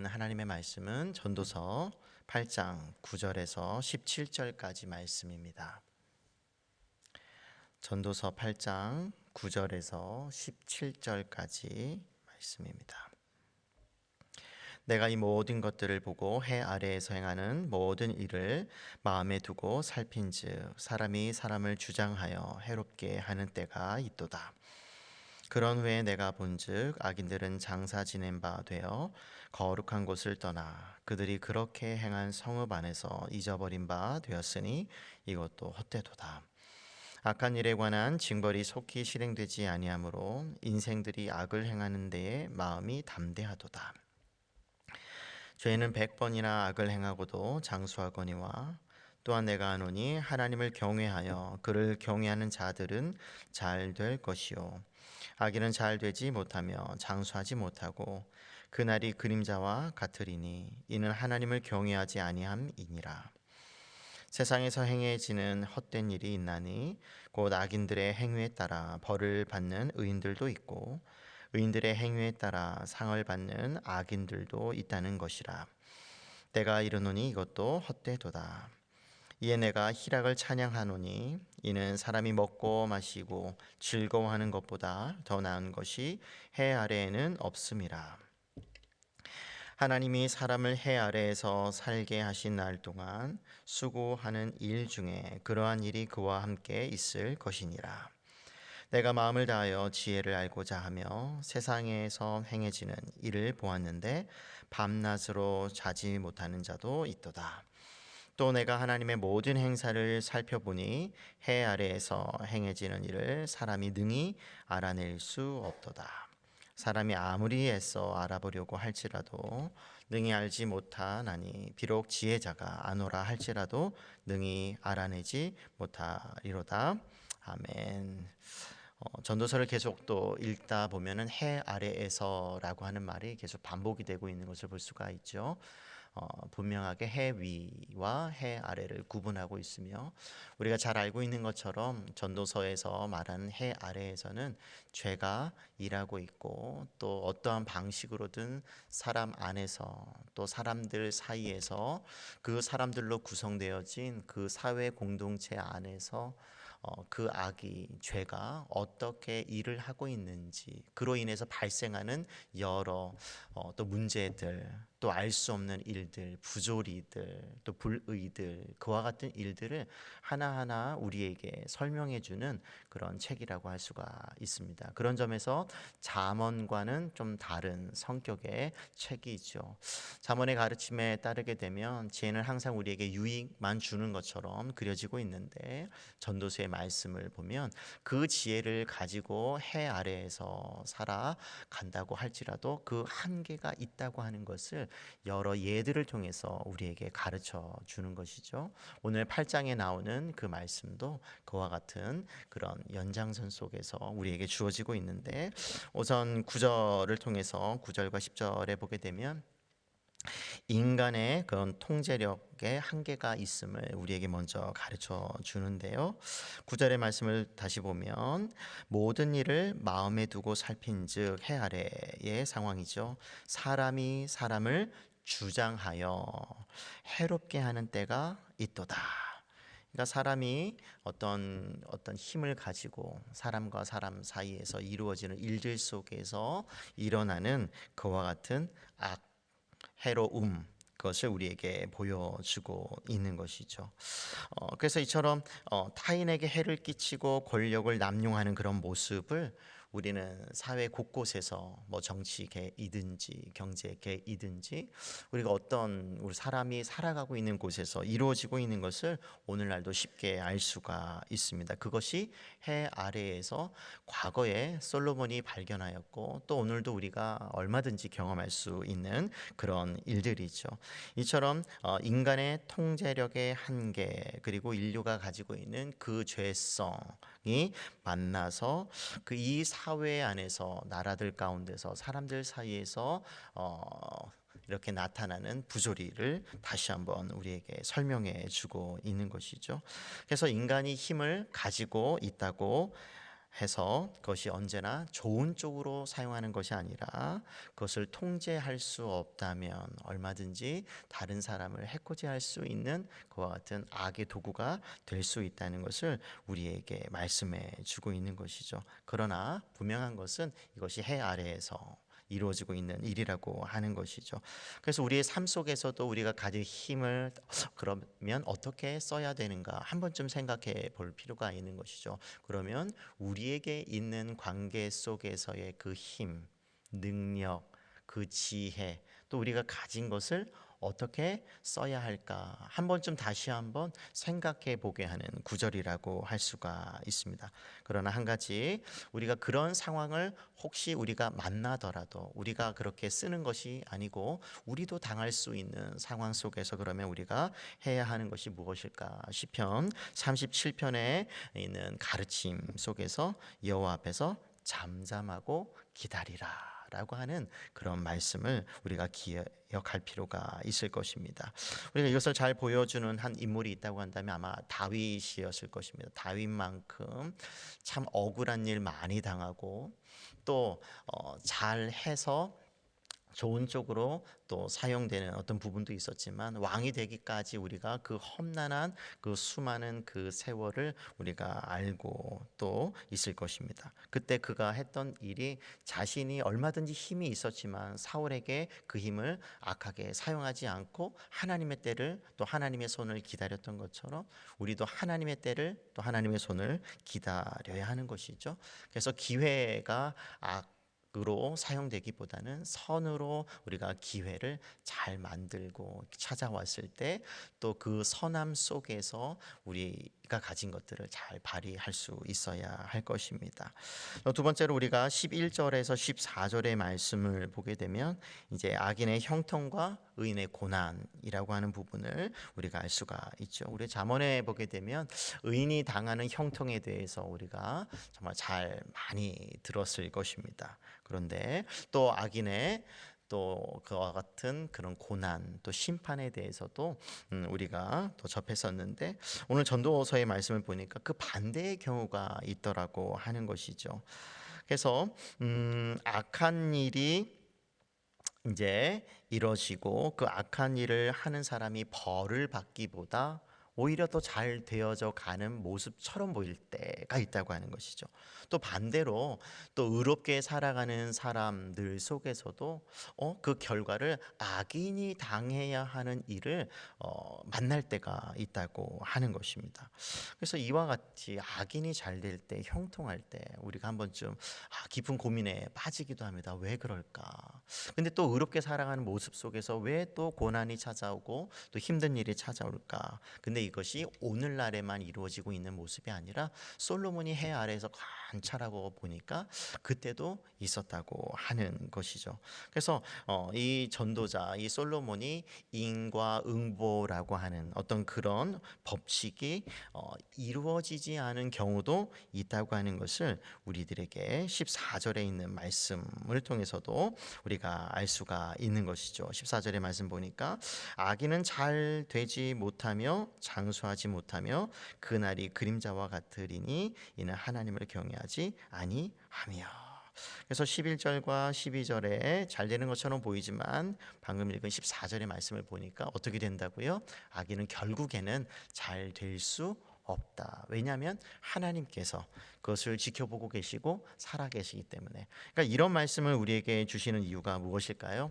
읽은 하나님의 말씀은 전도서 8장 9절에서 17절까지 말씀입니다. 전도서 8장 9절에서 17절까지 말씀입니다. 내가 이 모든 것들을 보고 해 아래에서 행하는 모든 일을 마음에 두고 살핀즉 사람이 사람을 주장하여 해롭게 하는 때가 있도다. 그런 후에 내가 본즉 악인들은 장사 지낸 바 되어 거룩한 곳을 떠나 그들이 그렇게 행한 성읍 안에서 잊어버린 바 되었으니 이것도 헛되도다. 악한 일에 관한 징벌이 속히 실행되지 아니하므로 인생들이 악을 행하는 데에 마음이 담대하도다. 죄는 100번이나 악을 행하고도 장수하거니와 또한 내가 아노니 하나님을 경외하여 그를 경외하는 자들은 잘 될 것이요 악인은 잘 되지 못하며 장수하지 못하고 그날이 그림자와 같으리니 이는 하나님을 경외하지 아니함이니라. 세상에서 행해지는 헛된 일이 있나니 곧 악인들의 행위에 따라 벌을 받는 의인들도 있고 의인들의 행위에 따라 상을 받는 악인들도 있다는 것이라. 내가 이르노니 이것도 헛되도다. 이에 내가 희락을 찬양하노니 이는 사람이 먹고 마시고 즐거워하는 것보다 더 나은 것이 해 아래에는 없음이라. 하나님이 사람을 해 아래에서 살게 하신 날 동안 수고하는 일 중에 그러한 일이 그와 함께 있을 것이니라. 내가 마음을 다하여 지혜를 알고자 하며 세상에서 행해지는 일을 보았는데 밤낮으로 자지 못하는 자도 있도다. 또 내가 하나님의 모든 행사를 살펴보니 해 아래에서 행해지는 일을 사람이 능히 알아낼 수 없도다. 사람이 아무리 애써 알아보려고 할지라도 능히 알지 못하나니 비록 지혜자가 아노라 할지라도 능히 알아내지 못하리로다. 아멘. 전도서를 계속 또 읽다 보면은 해 아래에서라고 하는 말이 계속 반복이 되고 있는 것을 볼 수가 있죠. 분명하게 해 위와 해 아래를 구분하고 있으며 우리가 잘 알고 있는 것처럼 전도서에서 말하는 해 아래에서는 죄가 일하고 있고 또 어떠한 방식으로든 사람 안에서 또 사람들 사이에서 그 사람들로 구성되어진 그 사회 공동체 안에서 그 악이 죄가 어떻게 일을 하고 있는지 그로 인해서 발생하는 여러 또 문제들 또 알 수 없는 일들 부조리들 또 불의들 그와 같은 일들을 하나하나 우리에게 설명해 주는 그런 책이라고 할 수가 있습니다. 그런 점에서 잠언과는 좀 다른 성격의 책이죠. 잠언의 가르침에 따르게 되면 죄는 항상 우리에게 유익만 주는 것처럼 그려지고 있는데 전도서의 말씀을 보면 그 지혜를 가지고 해 아래에서 살아간다고 할지라도 그 한계가 있다고 하는 것을 여러 예들을 통해서 우리에게 가르쳐 주는 것이죠. 오늘 8장에 나오는 그 말씀도 그와 같은 그런 연장선 속에서 우리에게 주어지고 있는데 우선 9절을 통해서 9절과 10절에 보게 되면 인간의 그런 통제력의 한계가 있음을 우리에게 먼저 가르쳐 주는데요. 9절의 말씀을 다시 보면 모든 일을 마음에 두고 살핀즉 해 아래의 상황이죠. 사람이 사람을 주장하여 해롭게 하는 때가 있도다. 그러니까 사람이 어떤 힘을 가지고 사람과 사람 사이에서 이루어지는 일들 속에서 일어나는 그와 같은 악 해로움 그것을 우리에게 보여주고 있는 것이죠. 그래서 이처럼 타인에게 해를 끼치고 권력을 남용하는 그런 모습을 우리는 사회 곳곳에서 뭐 정치계이든지 경제계이든지 우리가 어떤 우리 사람이 살아가고 있는 곳에서 이루어지고 있는 것을 오늘날도 쉽게 알 수가 있습니다. 그것이 해 아래에서 과거에 솔로몬이 발견하였고 또 오늘도 우리가 얼마든지 경험할 수 있는 그런 일들이죠. 이처럼 인간의 통제력의 한계 그리고 인류가 가지고 있는 그 죄성이 만나서 그 이 사회 안에서 나라들 가운데서 사람들 사이에서 이렇게 나타나는 부조리를 다시 한번 우리에게 설명해 주고 있는 것이죠. 그래서 인간이 힘을 가지고 있다고 해서 그것이 언제나 좋은 쪽으로 사용하는 것이 아니라 그것을 통제할 수 없다면 얼마든지 다른 사람을 해코지할 수 있는 그와 같은 악의 도구가 될 수 있다는 것을 우리에게 말씀해 주고 있는 것이죠. 그러나 분명한 것은 이것이 해 아래에서 이루어지고 있는 일이라고 하는 것이죠. 그래서 우리의 삶 속에서도 우리가 가질 힘을 그러면 어떻게 써야 되는가 한 번쯤 생각해 볼 필요가 있는 것이죠. 그러면 우리에게 있는 관계 속에서의 그 힘, 능력, 그 지혜, 또 우리가 가진 것을 어떻게 써야 할까 한 번쯤 다시 한번 생각해 보게 하는 구절이라고 할 수가 있습니다. 그러나 한 가지, 우리가 그런 상황을 혹시 우리가 만나더라도 우리가 그렇게 쓰는 것이 아니고 우리도 당할 수 있는 상황 속에서 그러면 우리가 해야 하는 것이 무엇일까? 시편 37편에 있는 가르침 속에서 여호와 앞에서 잠잠하고 기다리라 라고 하는 그런 말씀을 우리가 기억할 필요가 있을 것입니다. 우리가 이것을 잘 보여주는 한 인물이 있다고 한다면 아마 다윗이었을 것입니다. 다윗만큼 참 억울한 일 많이 당하고 또 잘해서 좋은 쪽으로 또 사용되는 어떤 부분도 있었지만 왕이 되기까지 우리가 그 험난한 그 수많은 그 세월을 우리가 알고 또 있을 것입니다. 그때 그가 했던 일이 자신이 얼마든지 힘이 있었지만 사울에게 그 힘을 악하게 사용하지 않고 하나님의 때를 또 하나님의 손을 기다렸던 것처럼 우리도 하나님의 때를 또 하나님의 손을 기다려야 하는 것이죠. 그래서 기회가 으로 사용되기보다는 선으로 우리가 기회를 잘 만들고 찾아왔을 때 또 그 선함 속에서 우리가 가진 것들을 잘 발휘할 수 있어야 할 것입니다. 두 번째로 우리가 11절에서 14절의 말씀을 보게 되면 이제 악인의 형통과 의인의 고난이라고 하는 부분을 우리가 알 수가 있죠. 우리 잠언에 보게 되면 의인이 당하는 형통에 대해서 우리가 정말 잘 많이 들었을 것입니다. 그런데 또 악인의 또 그와 같은 그런 고난 또 심판에 대해서도 우리가 또 접했었는데 오늘 전도서의 말씀을 보니까 그 반대의 경우가 있더라고 하는 것이죠. 그래서 악한 일이 이제 이뤄지고 그 악한 일을 하는 사람이 벌을 받기보다 오히려 더 잘 되어져 가는 모습처럼 보일 때가 있다고 하는 것이죠. 또 반대로 또 의롭게 살아가는 사람들 속에서도 그 결과를 악인이 당해야 하는 일을 만날 때가 있다고 하는 것입니다. 그래서 이와 같이 악인이 잘 될 때, 형통할 때 우리가 한 번쯤 깊은 고민에 빠지기도 합니다. 왜 그럴까? 근데 또 의롭게 살아가는 모습 속에서 왜 또 고난이 찾아오고 또 힘든 일이 찾아올까? 근데 이것이 오늘날에만 이루어지고 있는 모습이 아니라 솔로몬이 해 아래에서 관찰하고 보니까 그때도 있었다고 하는 것이죠. 그래서 이 전도자, 이 솔로몬이 인과 응보라고 하는 어떤 그런 법칙이 이루어지지 않은 경우도 있다고 하는 것을 우리들에게 14절에 있는 말씀을 통해서도 우리가 알 수가 있는 것이죠. 14절의 말씀 보니까 악인은 잘 되지 못하며 장수하지 못하며 그날이 그림자와 같으리니 이는 하나님을 경외하지 아니하며. 그래서 11절과 12절에 잘 되는 것처럼 보이지만 방금 읽은 14절의 말씀을 보니까 어떻게 된다고요? 악인은 결국에는 잘 될 수 없다. 왜냐하면 하나님께서 그것을 지켜보고 계시고 살아계시기 때문에. 그러니까 이런 말씀을 우리에게 주시는 이유가 무엇일까요?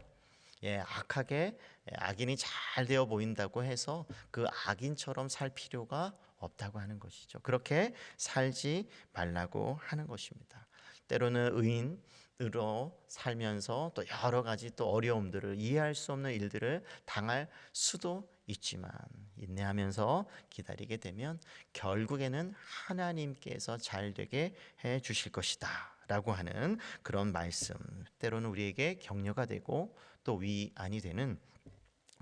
악하게 악인이 잘 되어 보인다고 해서 그 악인처럼 살 필요가 없다고 하는 것이죠. 그렇게 살지 말라고 하는 것입니다. 때로는 의인으로 살면서 또 여러 가지 또 어려움들을 이해할 수 없는 일들을 당할 수도 있지만 인내하면서 기다리게 되면 결국에는 하나님께서 잘 되게 해 주실 것이다 라고 하는 그런 말씀, 때로는 우리에게 격려가 되고 또 위안이 되는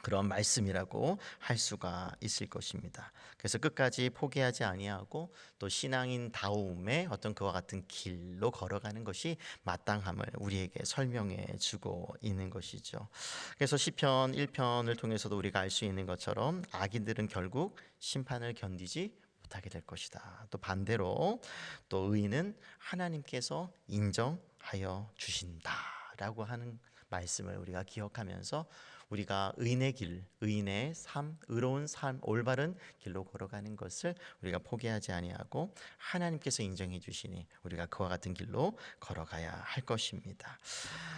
그런 말씀이라고 할 수가 있을 것입니다. 그래서 끝까지 포기하지 아니하고 또 신앙인 다움의 어떤 그와 같은 길로 걸어가는 것이 마땅함을 우리에게 설명해 주고 있는 것이죠. 그래서 시편 1편을 통해서도 우리가 알 수 있는 것처럼 악인들은 결국 심판을 견디지 못하게 될 것이다. 또 반대로 또 의인은 하나님께서 인정하여 주신다라고 하는 말씀을 우리가 기억하면서 우리가 의인의 길, 의인의 삶, 의로운 삶, 올바른 길로 걸어가는 것을 우리가 포기하지 아니하고 하나님께서 인정해 주시니 우리가 그와 같은 길로 걸어가야 할 것입니다.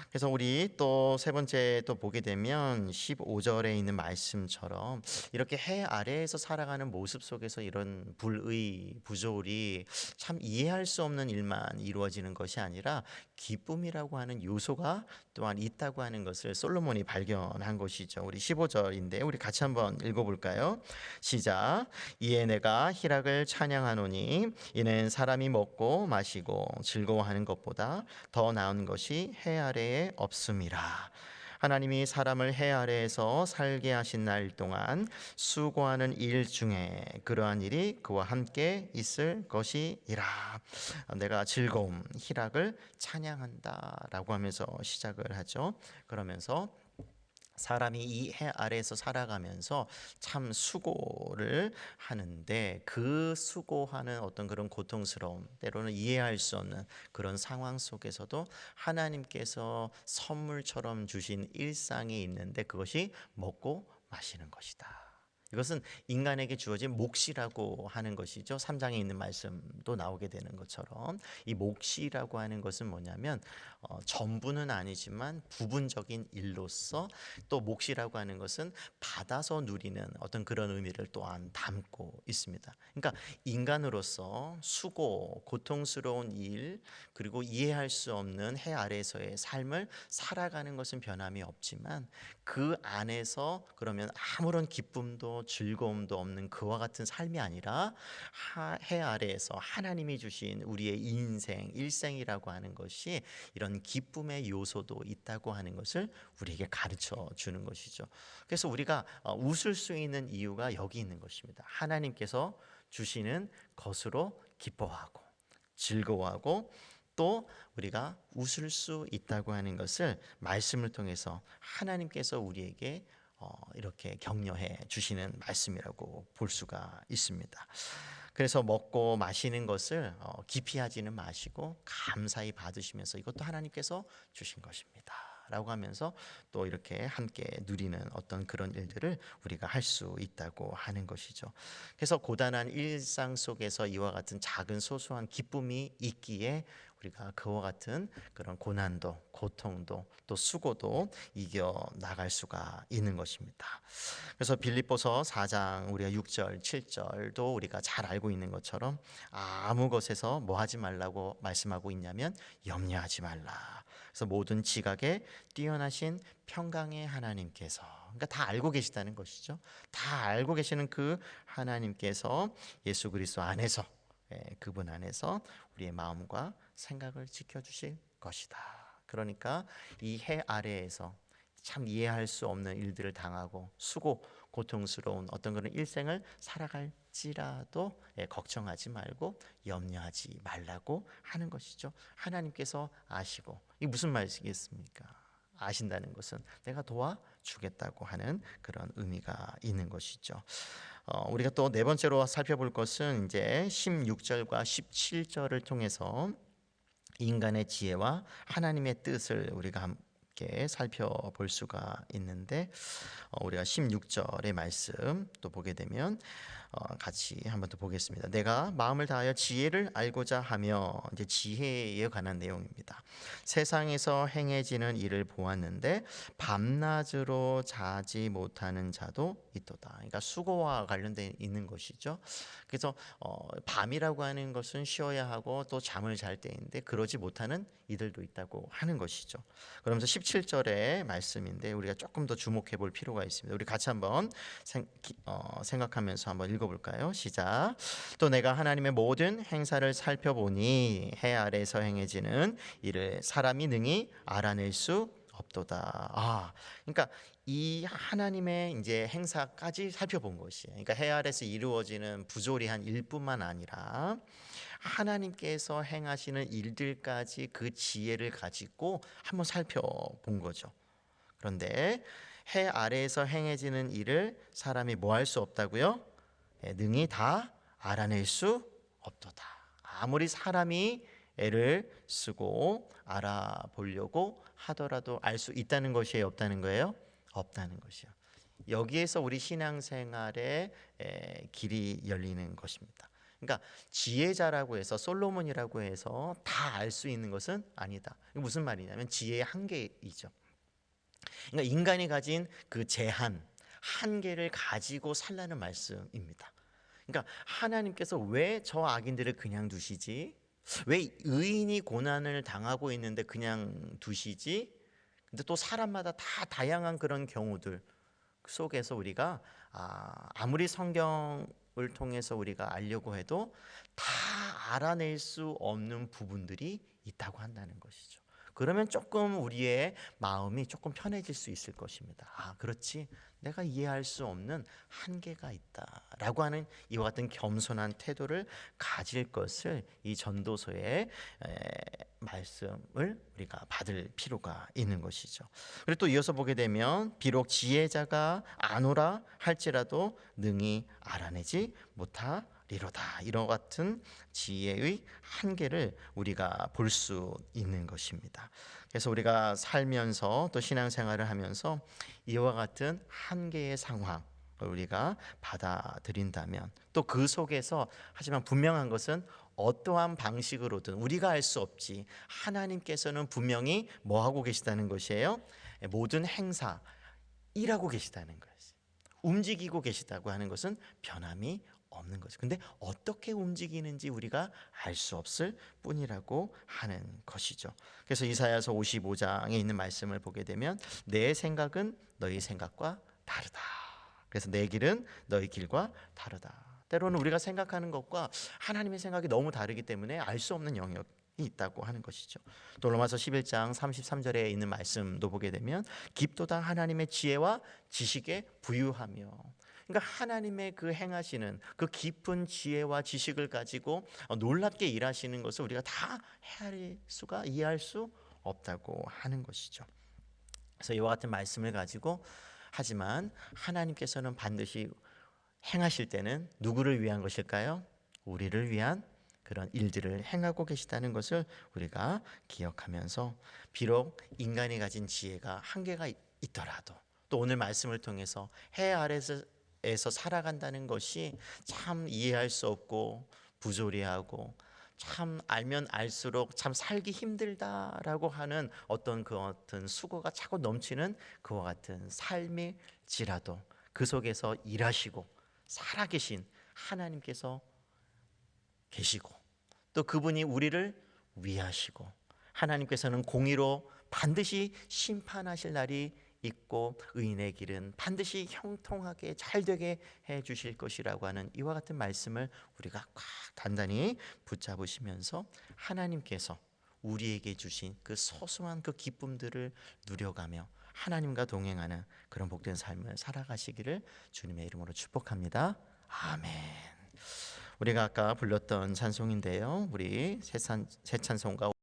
그래서 우리 또 세 번째 또 보게 되면 15절에 있는 말씀처럼 이렇게 해 아래에서 살아가는 모습 속에서 이런 불의, 부조리, 참 이해할 수 없는 일만 이루어지는 것이 아니라 기쁨이라고 하는 요소가 또한 있다고 하는 것을 솔로몬이 발견한 것이죠. 우리 15절인데 우리 같이 한번 읽어볼까요? 시작. 이에 내가 희락을 찬양하노니 이는 사람이 먹고 마시고 즐거워하는 것보다 더 나은 것이 해 아래에 없음이라. 하나님이 사람을 해 아래에서 살게 하신 날 동안 수고하는 일 중에 그러한 일이 그와 함께 있을 것이니라. 내가 즐거움, 희락을 찬양한다라고 하면서 시작을 하죠. 그러면서 사람이 이 해 아래에서 살아가면서 참 수고를 하는데 그 수고하는 어떤 그런 고통스러움, 때로는 이해할 수 없는 그런 상황 속에서도 하나님께서 선물처럼 주신 일상이 있는데 그것이 먹고 마시는 것이다. 이것은 인간에게 주어진 몫이라고 하는 것이죠. 3장에 있는 말씀도 나오게 되는 것처럼 이 몫이라고 하는 것은 뭐냐면 전부는 아니지만 부분적인 일로서 또 몫이라고 하는 것은 받아서 누리는 어떤 그런 의미를 또한 담고 있습니다. 그러니까 인간으로서 수고, 고통스러운 일 그리고 이해할 수 없는 해 아래에서의 삶을 살아가는 것은 변함이 없지만 그 안에서 그러면 아무런 기쁨도 즐거움도 없는 그와 같은 삶이 아니라 해 아래에서 하나님이 주신 우리의 인생, 일생이라고 하는 것이 이런 기쁨의 요소도 있다고 하는 것을 우리에게 가르쳐 주는 것이죠. 그래서 우리가 웃을 수 있는 이유가 여기 있는 것입니다. 하나님께서 주시는 것으로 기뻐하고 즐거워하고 또 우리가 웃을 수 있다고 하는 것을 말씀을 통해서 하나님께서 우리에게 이렇게 격려해 주시는 말씀이라고 볼 수가 있습니다. 그래서 먹고 마시는 것을 기피하지는 마시고 감사히 받으시면서 이것도 하나님께서 주신 것입니다 라고 하면서 또 이렇게 함께 누리는 어떤 그런 일들을 우리가 할 수 있다고 하는 것이죠. 그래서 고단한 일상 속에서 이와 같은 작은 소소한 기쁨이 있기에 우리가 그와 같은 그런 고난도, 고통도, 또 수고도 이겨 나갈 수가 있는 것입니다. 그래서 빌립보서 4장 우리가 6절, 7절도 우리가 잘 알고 있는 것처럼 아무 것에서 뭐 하지 말라고 말씀하고 있냐면 염려하지 말라. 그래서 모든 지각에 뛰어나신 평강의 하나님께서, 그러니까 다 알고 계시다는 것이죠. 다 알고 계시는 그 하나님께서 예수 그리스도 안에서, 그분 안에서 우리의 마음과 생각을 지켜주실 것이다. 그러니까 이 해 아래에서 참 이해할 수 없는 일들을 당하고 수고, 고통스러운 어떤 그런 일생을 살아갈지라도 걱정하지 말고 염려하지 말라고 하는 것이죠. 하나님께서 아시고, 이게 무슨 말이겠습니까? 아신다는 것은 내가 도와주겠다고 하는 그런 의미가 있는 것이죠. 우리가 또 네 번째로 살펴볼 것은 이제 16절과 17절을 통해서 인간의 지혜와 하나님의 뜻을 우리가 함께 살펴볼 수가 있는데 우리가 16절의 말씀 또 보게 되면 같이 한번 더 보겠습니다. 내가 마음을 다하여 지혜를 알고자 하며, 이제 지혜에 관한 내용입니다. 세상에서 행해지는 일을 보았는데 밤낮으로 자지 못하는 자도 있도다. 그러니까 수고와 관련된 있는 것이죠. 그래서 밤이라고 하는 것은 쉬어야 하고 또 잠을 잘 때인데 그러지 못하는 이들도 있다고 하는 것이죠. 그러면서 17절의 말씀인데 우리가 조금 더 주목해 볼 필요가 있습니다. 우리 같이 한번 생각하면서 한번 읽어볼까요? 시작. 또 내가 하나님의 모든 행사를 살펴보니 해 아래에서 행해지는 이를 사람이 능히 알아낼 수 없도다. 그러니까 이 하나님의 이제 행사까지 살펴본 것이에요. 그러니까 해 아래에서 이루어지는 부조리한 일뿐만 아니라 하나님께서 행하시는 일들까지 그 지혜를 가지고 한번 살펴본 거죠. 그런데 해 아래에서 행해지는 일을 사람이 뭐 할 수 없다고요? 능히 다 알아낼 수 없도다. 아무리 사람이 애를 쓰고 알아보려고 하더라도 알 수 있다는 것이에요, 없다는 거예요? 없다는 것이요. 여기에서 우리 신앙생활의 길이 열리는 것입니다. 그러니까 지혜자라고 해서 솔로몬이라고 해서 다 알 수 있는 것은 아니다. 이게 무슨 말이냐면 지혜의 한계이죠. 그러니까 인간이 가진 그 제한, 한계를 가지고 살라는 말씀입니다. 그러니까 하나님께서 왜 저 악인들을 그냥 두시지? 왜 의인이 고난을 당하고 있는데 그냥 두시지? 근데 또 사람마다 다 다양한 그런 경우들 속에서 우리가 아무리 성경을 통해서 우리가 알려고 해도 다 알아낼 수 없는 부분들이 있다고 한다는 것이죠. 그러면 조금 우리의 마음이 조금 편해질 수 있을 것입니다. 그렇지. 내가 이해할 수 없는 한계가 있다라고 하는 이와 같은 겸손한 태도를 가질 것을 이 전도서의 말씀을 우리가 받을 필요가 있는 것이죠. 그리고 또 이어서 보게 되면 비록 지혜자가 아노라 할지라도 능히 알아내지 못하리로다. 이런 같은 지혜의 한계를 우리가 볼 수 있는 것입니다. 그래서 우리가 살면서 또 신앙생활을 하면서 이와 같은 한계의 상황 우리가 받아들인다면 또 그 속에서 하지만 분명한 것은 어떠한 방식으로든 우리가 알 수 없지 하나님께서는 분명히 뭐 하고 계시다는 것이에요? 모든 행사 일하고 계시다는 것이에요. 움직이고 계시다고 하는 것은 변함이 없는 거죠. 근데 어떻게 움직이는지 우리가 알 수 없을 뿐이라고 하는 것이죠. 그래서 이사야서 55장에 있는 말씀을 보게 되면 내 생각은 너희 생각과 다르다. 그래서 내 길은 너희 길과 다르다. 때로는 우리가 생각하는 것과 하나님의 생각이 너무 다르기 때문에 알 수 없는 영역이 있다고 하는 것이죠. 또 로마서 11장 33절에 있는 말씀도 보게 되면 깊도다 하나님의 지혜와 지식에 부유하며, 그러니까 하나님의 그 행하시는 그 깊은 지혜와 지식을 가지고 놀랍게 일하시는 것을 우리가 다 헤아릴 수가 이해할 수 없다고 하는 것이죠. 그래서 이와 같은 말씀을 가지고 하지만 하나님께서는 반드시 행하실 때는 누구를 위한 것일까요? 우리를 위한 그런 일들을 행하고 계시다는 것을 우리가 기억하면서 비록 인간이 가진 지혜가 한계가 있더라도 또 오늘 말씀을 통해서 해 아래에서 살아간다는 것이 참 이해할 수 없고 부조리하고 참 알면 알수록 참 살기 힘들다라고 하는 어떤 그 어떤 수고가 차고 넘치는 그와 같은 삶일지라도 그 속에서 일하시고 살아계신 하나님께서 계시고 또 그분이 우리를 위하시고 하나님께서는 공의로 반드시 심판하실 날이 있고 의인의 길은 반드시 형통하게 잘 되게 해 주실 것이라고 하는 이와 같은 말씀을 우리가 꽉 단단히 붙잡으시면서 하나님께서 우리에게 주신 그 소소한 그 기쁨들을 누려가며 하나님과 동행하는 그런 복된 삶을 살아가시기를 주님의 이름으로 축복합니다. 아멘. 우리가 아까 불렀던 찬송인데요. 우리 새 찬송가